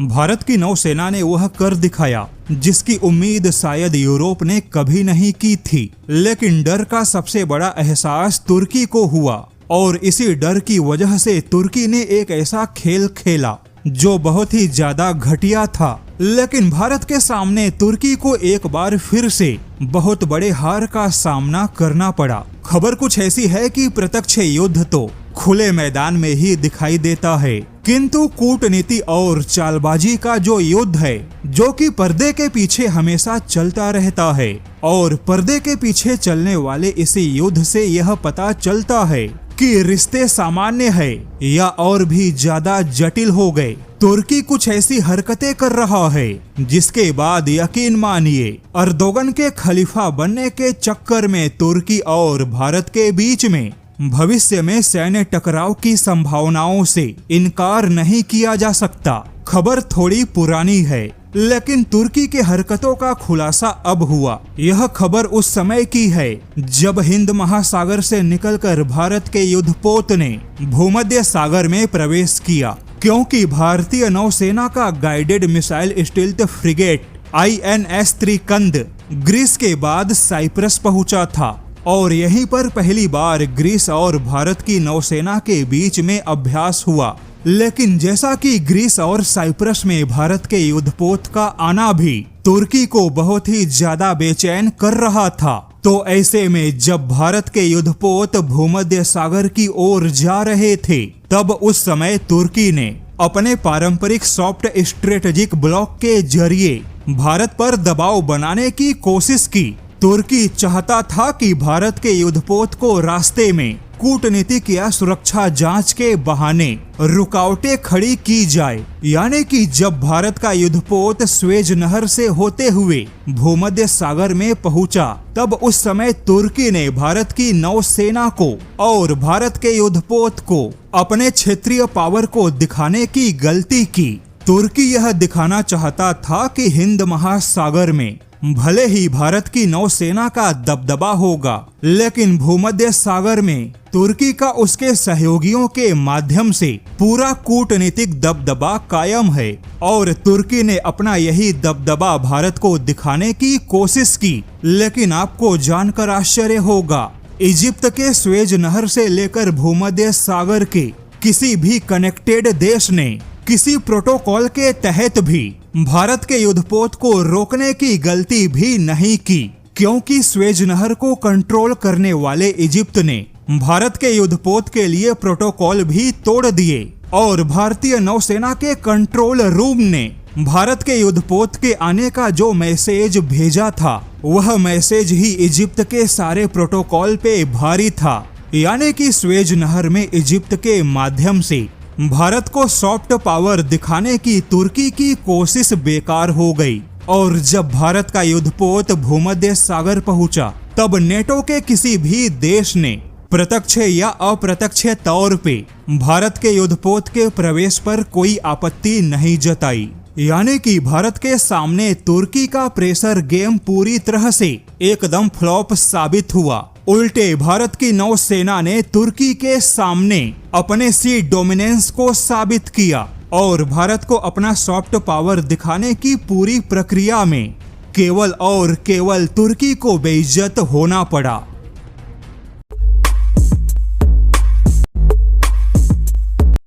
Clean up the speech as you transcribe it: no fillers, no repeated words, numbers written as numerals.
भारत की नौसेना ने वह कर दिखाया जिसकी उम्मीद शायद यूरोप ने कभी नहीं की थी। लेकिन डर का सबसे बड़ा एहसास तुर्की को हुआ और इसी डर की वजह से तुर्की ने एक ऐसा खेल खेला जो बहुत ही ज्यादा घटिया था। लेकिन भारत के सामने तुर्की को एक बार फिर से बहुत बड़े हार का सामना करना पड़ा। खबर कुछ ऐसी है कि प्रत्यक्ष युद्ध तो खुले मैदान में ही दिखाई देता है, किंतु कूटनीति और चालबाजी का जो युद्ध है, जो कि पर्दे के पीछे हमेशा चलता रहता है, और पर्दे के पीछे चलने वाले इसी युद्ध से यह पता चलता है कि रिश्ते सामान्य है या और भी ज्यादा जटिल हो गए। तुर्की कुछ ऐसी हरकतें कर रहा है जिसके बाद यकीन मानिए अर्दोगन के खलीफा बनने के चक्कर में तुर्की और भारत के बीच में भविष्य में सैन्य टकराव की संभावनाओं से इनकार नहीं किया जा सकता। खबर थोड़ी पुरानी है, लेकिन तुर्की के हरकतों का खुलासा अब हुआ। यह खबर उस समय की है जब हिंद महासागर से निकलकर भारत के युद्धपोत ने भूमध्य सागर में प्रवेश किया, क्योंकि भारतीय नौसेना का guided missile stealth frigate INS Trikand Greece के बाद साइप्रस पहुंचा था और यहीं पर पहली बार ग्रीस और भारत की नौसेना के बीच में अभ्यास हुआ। लेकिन जैसा कि ग्रीस और साइप्रस में भारत के युद्धपोत का आना भी तुर्की को बहुत ही ज्यादा बेचैन कर रहा था, तो ऐसे में जब भारत के युद्धपोत भूमध्य सागर की ओर जा रहे थे, तब उस समय तुर्की ने अपने पारंपरिक सॉफ्ट स्ट्रेटेजिक ब्लॉक के जरिए भारत पर दबाव बनाने की कोशिश की। तुर्की चाहता था कि भारत के युद्धपोत को रास्ते में कूटनीतिक या सुरक्षा जांच के बहाने रुकावटें खड़ी की जाए, यानी कि जब भारत का युद्धपोत स्वेज नहर से होते हुए भूमध्य सागर में पहुंचा, तब उस समय तुर्की ने भारत की नौसेना को और भारत के युद्धपोत को अपने क्षेत्रीय पावर को दिखाने की गलती की। तुर्की यह दिखाना चाहता था कि हिंद महासागर में भले ही भारत की नौसेना का दबदबा होगा, लेकिन भूमध्य सागर में तुर्की का उसके सहयोगियों के माध्यम से पूरा कूटनीतिक दबदबा कायम है। और तुर्की ने अपना यही दबदबा भारत को दिखाने की कोशिश की। लेकिन आपको जानकर आश्चर्य होगा, इजिप्ट के स्वेज नहर से लेकर भूमध्य सागर के किसी भी कनेक्टेड देश ने किसी प्रोटोकॉल के तहत भी भारत के युद्धपोत को रोकने की गलती भी नहीं की, क्योंकि स्वेज नहर को कंट्रोल करने वाले इजिप्ट ने भारत के युद्धपोत के लिए प्रोटोकॉल भी तोड़ दिए और भारतीय नौसेना के कंट्रोल रूम ने भारत के युद्धपोत के आने का जो मैसेज भेजा था, वह मैसेज ही इजिप्ट के सारे प्रोटोकॉल पे भारी था। यानी कि स्वेज नहर में इजिप्ट के माध्यम से भारत को सॉफ्ट पावर दिखाने की तुर्की की कोशिश बेकार हो गई। और जब भारत का युद्धपोत भूमध्य सागर पहुंचा, तब नेटो के किसी भी देश ने प्रत्यक्ष या अप्रत्यक्ष तौर पे भारत के युद्धपोत के प्रवेश पर कोई आपत्ति नहीं जताई। यानी कि भारत के सामने तुर्की का प्रेशर गेम पूरी तरह से एकदम फ्लॉप साबित हुआ। उल्टे भारत की नौसेना ने तुर्की के सामने अपने सी डोमिनेंस को साबित किया और भारत को अपना सॉफ्ट पावर दिखाने की पूरी प्रक्रिया में केवल और केवल तुर्की को बेइज्जत होना पड़ा।